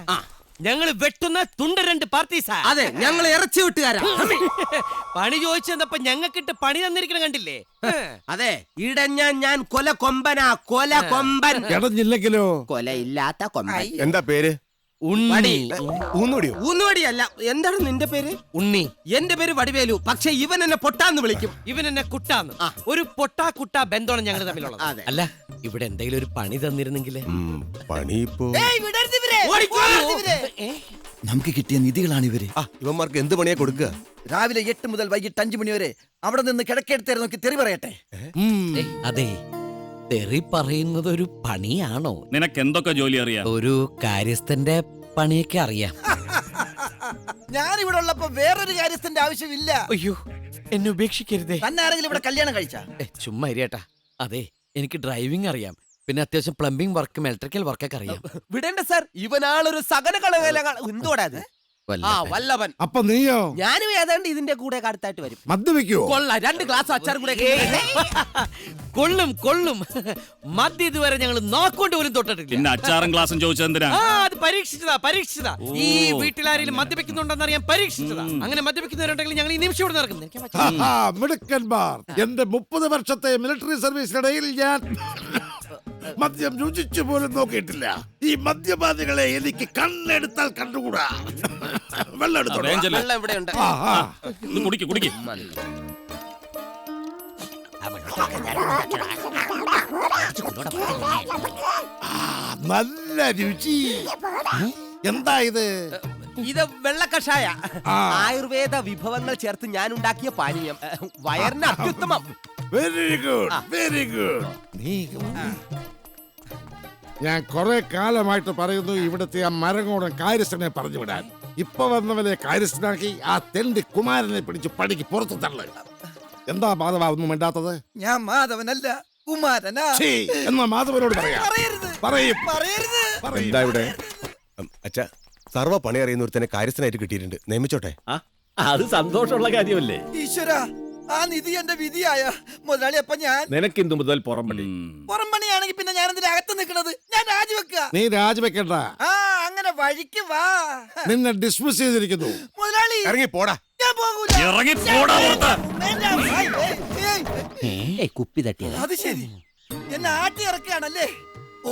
ഞങ്ങൾ വെട്ടുന്ന തുണ്ട 2 പാർട്ടീസാ. അതെ, ഞങ്ങൾ ഇറച്ചി വിട്ടുകാരാ. പണി ചോദിച്ചപ്പോ ഞങ്ങൾക്കിട്ട് പണി തന്നിരിക്കണ കണ്ടില്ലേ? അതെ, ഞാൻ കൊല കൊമ്പനാ. കൊല കൊമ്പൻ. ഇടഞ്ഞില്ലെങ്കിലോ? കൊലയില്ലാത്ത കൊമ്പൻ. എന്താ പേര്? ഉണ്ണി. ഊന്നുവടിയല്ല. എന്താണ് നിന്റെ പേര്? ഉണ്ണി. എന്റെ പേര് വടിവേലു. പക്ഷെ ഇവൻ എന്നെ പൊട്ടാന്ന് വിളിക്കും. ഇവൻ എന്നെ കുട്ടാന്ന്. ഒരു പൊട്ടാ കുട്ടാ ബന്ധമാണ് ഞങ്ങൾ തമ്മിലുള്ളത്. അല്ല, ഇവിടെ എന്തെങ്കിലും ഒരു പണി തന്നിരുന്നെങ്കിൽ. പണി ഇപ്പോ നമുക്ക് കിട്ടിയ നിധികളാണ് ഇവര്. ഇവന്മാർക്ക് എന്ത് പണിയാ കൊടുക്കുക? രാവിലെ 8 മുതൽ വൈകിട്ട് 5 മണി വരെ അവിടെ നിന്ന് കിഴക്കേടുത്തേരെ നോക്കി തെറി പറയട്ടെ. അതെ, തെറി പറയുന്നത് ഒരു പണിയാണോ? നിനക്ക് എന്തൊക്കെ ജോലി അറിയാം? ഒരു കാര്യസ്ഥന്റെ പണിയൊക്കെ അറിയാം. ഞാൻ ഇവിടെ ഉള്ളപ്പോ വേറൊരു കാര്യസ്ഥന്റെ ആവശ്യമില്ല. അയ്യോ, എന്നെ ഉപേക്ഷിക്കരുതേ. തന്നെ ആരെങ്കിലും ഇവിടെ കല്യാണം കഴിച്ചാ? ചുമ്മാ ഇരിയേട്ടാ. അതെ, എനിക്ക് ഡ്രൈവിംഗ് അറിയാം. പിന്നെ അത്യാവശ്യം പ്ലംബിംഗ് വർക്കും ഇലക്ട്രിക്കൽ വർക്കൊക്കെ അറിയാം. വിടേണ്ട സാർ, ഇവനാളൊരു സകല കളവേല. എന്തുവാടാ അത്? വല്ലഭൻ. അപ്പൊ നീയോ? ഞാനും ഏതാണ്ട് ഇതിന്റെ കൂടെ അടുത്തായിട്ട് വരും. മദ്യപിക്കുവോ? കൊള്ളാം, 2 ഗ്ലാസ് അച്ചാർ കൂടെ. കൊള്ളും. മദ്യം ഇതുവരെ ഞങ്ങൾ നോക്കൊണ്ട് പോലും തൊട്ടിട്ടില്ല. പിന്നെ അച്ചാറും ഗ്ലാസും ചോദിച്ചെന്തിനാ? അത് പരീക്ഷിച്ചതാ. ഈ വീട്ടിലാരെങ്കിലും മദ്യപിക്കുന്നുണ്ടെന്ന് അറിയാൻ പരീക്ഷിച്ചതാ. അങ്ങനെ മദ്യപിക്കുന്നവരുണ്ടെങ്കിൽ ഞങ്ങൾ ഈ നിമിഷം ഇവിടെ നടക്കുന്നത്. മിടുക്കന്മാർ. എന്റെ 30 വർഷത്തെ മിലിറ്ററി സർവീസിനിടയിൽ ഞാൻ മദ്യം രുചിച്ചു പോലും നോക്കിയിട്ടില്ല. ഈ മദ്യപാനികളെ എനിക്ക് കണ്ണെടുത്താൽ കണ്ടുകൂടാ. വെള്ളം എടുത്തോ. വെള്ളം ഇവിടെ ഉണ്ട്. കുടിക്ക്. നല്ല രുചി. എന്താ ഇത്? ഇത് വെള്ളക്കഷായ. ആയുർവേദ വിഭവങ്ങൾ ചേർത്ത് ഞാൻ ഉണ്ടാക്കിയ പാനീയം. വയറിന് അത്യുത്തമം. Very good. ഞാൻ കുറെ കാലമായിട്ട് പറയുന്നു ഇവിടുത്തെ ആ മരങ്ങോടൻ കാര്യസ്ഥനെ പറഞ്ഞു വിടാൻ. ഇപ്പൊ വന്നവനെ കാര്യസ്ഥനാക്കി ആ തെണ്ടി കുമാരനെ പിടിച്ച് പടിക്ക് പുറത്തു തള്ളു. എന്താ മാധവ ഒന്നും വേണ്ടാത്തത്? ഞാൻ മാധവനല്ല, കുമാരനാ. എന്നാ മാധവനോട് പറയാം. പറയും. എന്താ ഇവിടെ? അച്ഛാ, സർവ്വ പണി അറിയുന്ന ഒരുത്തനെ കാര്യസ്ഥനായിട്ട് കിട്ടിയിട്ടുണ്ട്. നിയമിച്ചോട്ടെ. അത് സന്തോഷമുള്ള കാര്യമല്ലേ? ഈശ്വര, ആ നിധി എന്റെ വിധിയായ മുതലാളി. അപ്പൊ ഞാൻ നിനക്ക് ഇന്നു മുതൽ പുറംപണിയാണെങ്കിൽ പിന്നെ ഞാൻ എന്തിനാ അകത്ത് നിൽക്കുന്നത്? ഞാൻ രാജിവെക്കുക. നീ രാജിവെക്കണ്ട. അങ്ങനെ വഴിക്ക് വാ. നിന്നെ ഡിസ്മിസ് ചെയ്തിരിക്കുന്നു. മുതലാളി ഇറങ്ങി പോടാ. ഞാൻ പോകൂല. ഇറങ്ങി പോടാ പുറത്ത്. കുപ്പി തട്ടിയത്. അത് ശരി, എന്നെ ആട്ടി ഇറക്കുകയാണല്ലേ.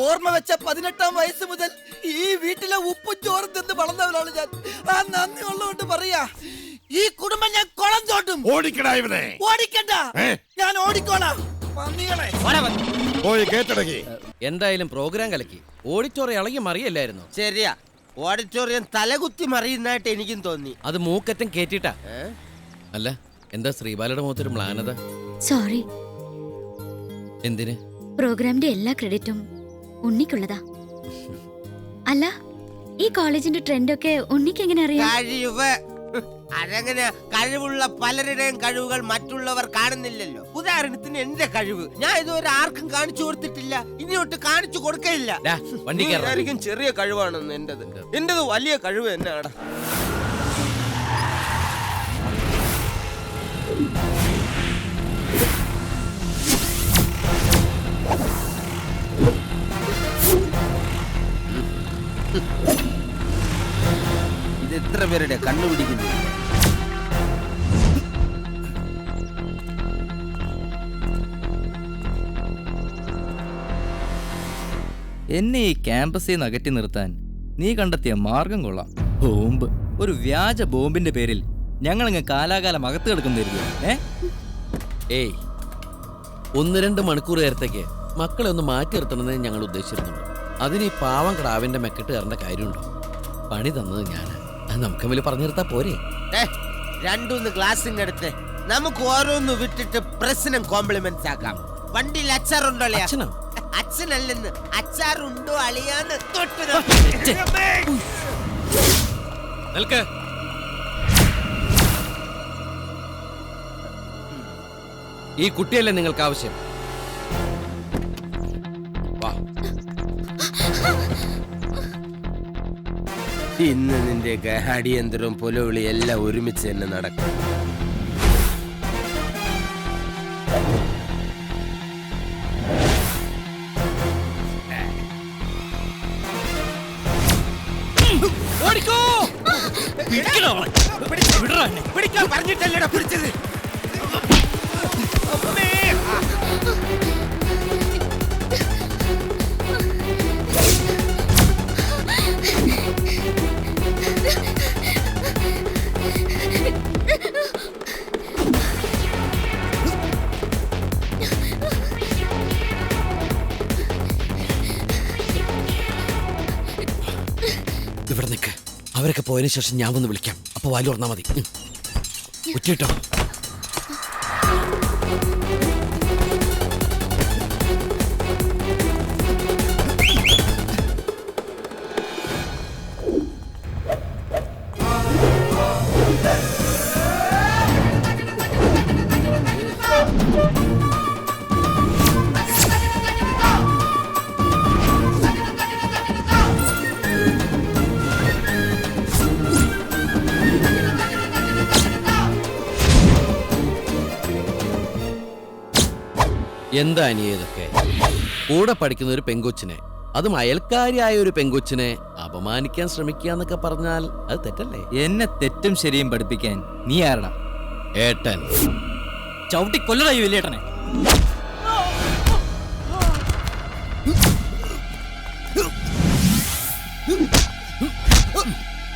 ഓർമ്മ വെച്ച 18-ാം വയസ്സ് മുതൽ ഈ വീട്ടിലെ ഉപ്പും ചോറും തിന്ന് വളർന്നവനാണ് ഞാൻ. ആ നന്ദി ഉള്ളതുകൊണ്ട് പറയാ, ഈ കുടുംബം ഞാൻ കുളം തോട്ടും. ഓടിക്കടാ ഇവനെ. ഓടിക്കണ്ട, ഞാൻ ഓടിക്കോളാം. പന്നികളെ. പോയി കേട്ടടങ്ങി. എന്തായാലും പ്രോഗ്രാം കലക്കി. ഓഡിറ്റോറിയം ഇളകി മറിയല്ലായിരുന്നു. ശരിയാ, ഓഡിറ്റോറിയം തലകുത്തി മറിയുന്നതായിട്ട് എനിക്കും തോന്നി. അത് മൂക്കറ്റം കേറ്റിട്ടാ. അല്ല, എന്താ ശ്രീബാലയുടെ മുഖത്തൊരു മ്ലാനത? സോറി. എന്തിന്? പ്രോഗ്രാമിന്റെ എല്ലാ ക്രെഡിറ്റും ഉണ്ണിക്കുള്ളതാ. അല്ല, ഈ കോളേജിന്റെ ട്രെൻഡൊക്കെ ഉണ്ണിക്ക് എങ്ങനെ അറിയാം? കഴിവ്. അതെങ്ങനെ? കഴിവുള്ള പലരുടെയും കഴിവുകൾ മറ്റുള്ളവർ കാണുന്നില്ലല്ലോ. ഉദാഹരണത്തിന് എന്റെ കഴിവ് ഞാൻ ഇതുവരെ ആർക്കും കാണിച്ചു കൊടുത്തിട്ടില്ല, ഇനിയൊട്ട് കാണിച്ചു കൊടുക്കയില്ല. ആയിരിക്കും ചെറിയ കഴിവാണെന്ന് എന്റേത് വലിയ കഴിവ് തന്നെയാണ്. ഇത് എത്ര പേരുടെ കണ്ണുപിടിക്കുന്നു. എന്നെ ഈ ക്യാമ്പസിൽ നിന്ന് അകറ്റി നിർത്താൻ നീ കണ്ടെത്തിയ മാർഗം കൊള്ളാം. ബോംബ്. ഒരു വ്യാജ ബോംബിന്റെ പേരിൽ ഞങ്ങളങ്ങ് കാലാകാലം അകത്ത് കിടക്കുന്നതായിരിക്കും. ഏയ്, 1-2 മണിക്കൂർ നേരത്തേക്ക് മക്കളെ ഒന്ന് മാറ്റി നിർത്തണമെന്ന് ഞങ്ങൾ ഉദ്ദേശിച്ചിരുന്നുള്ളൂ. അതിന് ഈ പാവം ക്രാവിന്റെ മെക്കെട്ട് കയറേണ്ട കാര്യമുണ്ടോ? പണി തന്നത് ഞാനാ. അത് നമുക്ക് തമ്മിൽ പറഞ്ഞു നിർത്താ പോരെ? 2 ഗ്ലാസിന്റെ അടുത്ത് നമുക്ക് ഓരോന്ന് വിട്ടിട്ട് പ്രശ്നം കോംപ്ലിമെന്റ്സ് ആക്കാം. വണ്ടിയിൽ അച്ചാറുണ്ടോ? അച്ഛനോ? അച്ഛനല്ലെന്ന്, അച്ചാറുണ്ടോ അളിയാന്ന് തൊട്ട്. ഈ കുട്ടിയല്ലേ നിങ്ങൾക്ക് ആവശ്യം? വാ. ഇന്ന് നിന്റെയൊക്കെ അടിയന്തരവും പുലവിളി എല്ലാം ഒരുമിച്ച് തന്നെ നടക്കും. പിടിക്കാൻ പറഞ്ഞിട്ടല്ലേടാ പിടിച്ചത്. ഇവിടെ നിൽക്ക്. അവരൊക്കെ പോയതിനു ശേഷം ഞാൻ വന്ന് വിളിക്കാം. അപ്പൊ വാല് തുറന്നാ മതി. ഉറ്റിട്ടോ. എന്താ അനിയതൊക്കെ? കൂടെ പഠിക്കുന്ന ഒരു പെങ്കൊച്ചിനെ, അതും അയൽക്കാരിയായ ഒരു പെങ്കൊച്ചിനെ അപമാനിക്കാൻ ശ്രമിക്കുക എന്നൊക്കെ പറഞ്ഞാൽ അത് തെറ്റല്ലേ? എന്നെ തെറ്റും ശരിയും പഠിപ്പിക്കാൻ നീ ആരടാ? ഏട്ടൻ. ചവിട്ടി കൊല്ലടായി വലിയേട്ടനെ.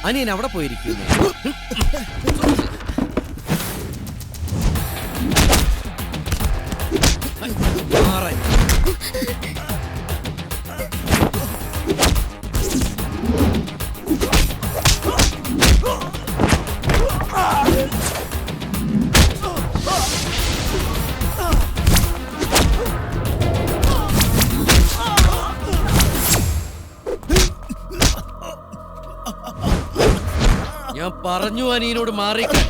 അനിയൻ അവിടെ പോയിരിക്കുന്നു. ഞാൻ പറഞ്ഞു അനിയനോട് മാറിക്കാൻ.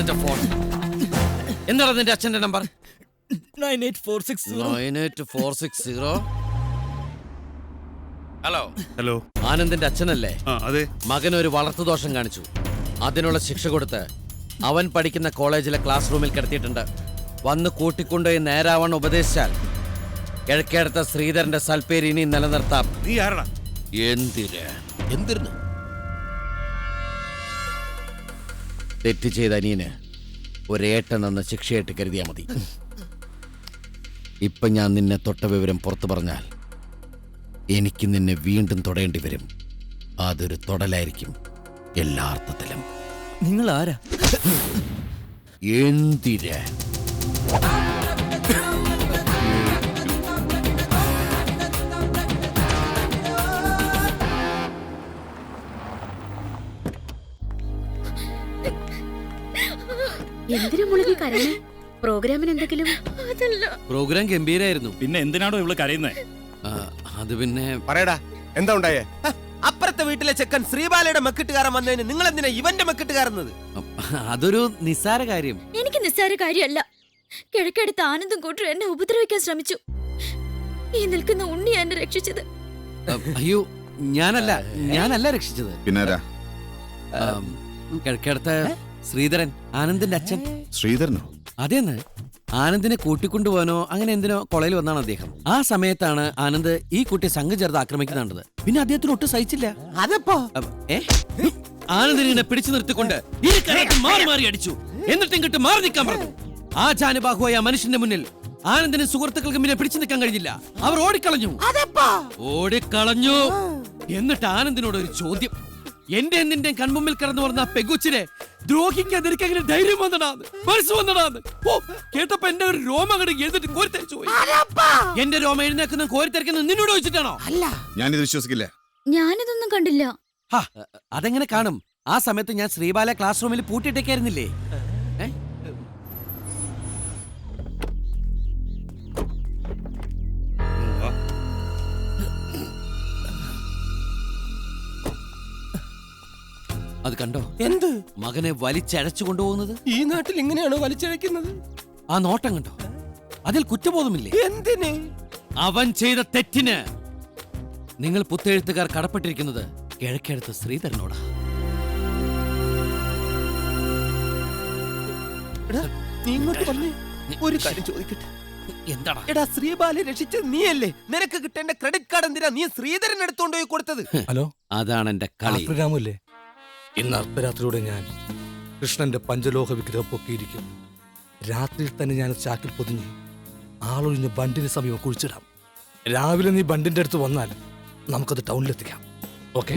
നിന്റെ ഫോൺ. എന്താണ് നിന്റെ അച്ഛന്റെ നമ്പർ? 98460. Hello hello. ആനന്ദിന്റെ അച്ഛനല്ലേ? അതെ. മകൻ ഒരു വളർത്തുദോഷം കാണിച്ചു. അതിനുള്ള ശിക്ഷ കൊടുത്ത് അവൻ പഠിക്കുന്ന കോളേജിലെ ക്ലാസ് റൂമിൽ കിടത്തിയിട്ടുണ്ട്. വന്ന് കൂട്ടിക്കൊണ്ടുപോയി നേരാവണ്ണം ഉപദേശിച്ചാൽ കിഴക്കേടത്ത ശ്രീധരന്റെ സൽപ്പേര് ഇനി നിലനിർത്താം. നീ ആരടാ? എന്തിരുന്നു തെറ്റ് ചെയ്ത അനിയന് ഒരേട്ടൻ എന്ന ശിക്ഷയായിട്ട് കരുതിയാൽ മതി. ഇപ്പൊ ഞാൻ നിന്നെ തൊട്ട വിവരം പുറത്തു പറഞ്ഞാൽ എനിക്ക് നിന്നെ വീണ്ടും തൊടേണ്ടി വരും. അതൊരു തൊടലായിരിക്കും എല്ലാ അർത്ഥത്തിലും. നിങ്ങൾ ആരാ? എന്തിര്? എന്തിനാ മുളകി കരയണേ? പ്രോഗ്രാമിന് എന്തെങ്കിലും? അതല്ല. പ്രോഗ്രാം ഗംഭീരായിരുന്നു. പിന്നെ എന്തിനാണോ ഇവള് കരയുന്നേ? അത് പിന്നെ പറയടാ, എന്താ ഉണ്ടായേ? അപ്പുറത്തെ വീട്ടിലെ ചെക്കൻ ശ്രീബാലയുടെ മെക്കിട്ടുകാരൻ വന്നതിന് നിങ്ങൾ എന്തിനാ ഇവന്റെ മെക്കിട്ടുകാരുന്നത്? അതൊരു നിസ്സാര കാര്യം. എനിക്ക് നിസ്സാര കാര്യമല്ല. കിഴക്കടുത്ത് ആനന്ദം കൂട്ടർ എന്നെ ഉപദ്രവിക്കാൻ ശ്രമിച്ചു. ഈ നിൽക്കുന്ന ഉണ്ണി എന്നെ രക്ഷിച്ചത്. അയ്യോ, ഞാനല്ല രക്ഷിച്ചത്. പിന്നാരാ? കിഴക്കടുത്ത ശ്രീധരൻ, ആനന്ദിന്റെ അച്ഛൻ. ശ്രീധരനോ? അതേന്ന്. ആനന്ദിനെ കൂട്ടിക്കൊണ്ടുപോകാനോ അങ്ങനെ എന്തിനോ കോളേജിൽ വന്നാണ് അദ്ദേഹം. ആ സമയത്താണ് ആനന്ദ് ഈ കുട്ടിയെ സംഘം ചേർത്ത് ആക്രമിക്കുന്നുണ്ടത്. പിന്നെ അദ്ദേഹത്തിന് ഒട്ടും സഹിച്ചില്ല. അതപ്പോ ആനന്ദിനെ ഇങ്ങനെ പിടിച്ചു നിർത്തിക്കൊണ്ട് ഈ കരത്തിൽ മാറി മാറി അടിച്ചു. എന്നിട്ട് ഇങ്ങോട്ട് മാറി നിൽക്കാൻ പറഞ്ഞു. ആ ജാനുബാഹുവായ മനുഷ്യന്റെ മുന്നിൽ ആനന്ദിന് സുഹൃത്തുക്കൾക്ക് പിന്നെ പിടിച്ചു നിൽക്കാൻ കഴിഞ്ഞില്ല. അവർ ഓടിക്കളഞ്ഞു. എന്നിട്ട് ആനന്ദിനോട് ഒരു ചോദ്യം. എന്റെ നിന്റെ കൺമുമ്പിൽ കടന്നു പറഞ്ഞ പെഗുച്ചിനെ ദ്രോഹിക്കാതിരിക്കാൻ എങ്ങനെ ധൈര്യം വന്നടാന്ന്, മനസ്സ് വന്നടാന്ന്. ഓ, കേട്ടപ്പോ എന്റെ ഒരു രോമകട് എഴുതിട്ട് കോരിത്തരിച്ചു പോയി. എന്റെ രോമം എഴുന്നേക്കുന്ന കോരിത്തരിക്കുന്നത് നിന്നോട് ചോദിച്ചിട്ടാണോ? അല്ല, ഞാനിത് വിശ്വസിക്കില്ല. ഞാനിതൊന്നും കണ്ടില്ല. അതെങ്ങനെ കാണും? ആ സമയത്ത് ഞാൻ ശ്രീബാല ക്ലാസ് റൂമിൽ പൂട്ടിയിട്ടേക്കായിരുന്നില്ലേ? അത് കണ്ടോ? എന്ത്? മകനെ വലിച്ചഴച്ചു കൊണ്ടുപോകുന്നത്. ഈ നാട്ടിൽ ഇങ്ങനെയാണോ വലിച്ചഴക്കുന്നത്? ആ നോട്ടം കണ്ടോ? അതിൽ കുറ്റബോധമില്ലേ? എന്തിന്? അവൻ ചെയ്ത തെറ്റിന് നിങ്ങൾ പുത്തെഴുത്തുകാർ കടപ്പെട്ടിരിക്കുന്നത് കിഴക്കെടുത്ത ശ്രീധരനോടാ. നീ ഇങ്ങോട്ട് വന്നേ, ഒരു കാര്യം ചോദിക്കട്ടെ. എന്താടാ? എടാ, ശ്രീബാലെ രക്ഷിച്ചത് നീയല്ലേ? നിനക്ക് കിട്ടേണ്ട ക്രെഡിറ്റ് കാർഡ് എന്തിനാ നീ ശ്രീധരൻ എടുത്തോണ്ട് പോയി കൊടുത്തത്? ഹലോ, അതാണ് എന്റെ കളി. രാമല്ലേ? ഇന്ന് അർദ്ധരാത്രിയോടെ ഞാൻ കൃഷ്ണന്റെ പഞ്ചലോഹ വിഗ്രഹം പൊക്കിയിരിക്കും. രാത്രിയിൽ തന്നെ ഞാൻ ചാക്കിൽ പൊതിഞ്ഞ് ആളൊഴിഞ്ഞ് ബണ്ടിന് സമീപം കുഴിച്ചിടാം. രാവിലെ നീ ബണ്ടിന്റെ അടുത്ത് വന്നാൽ നമുക്കത് ടൗണിലെത്തിക്കാം. ഓക്കെ?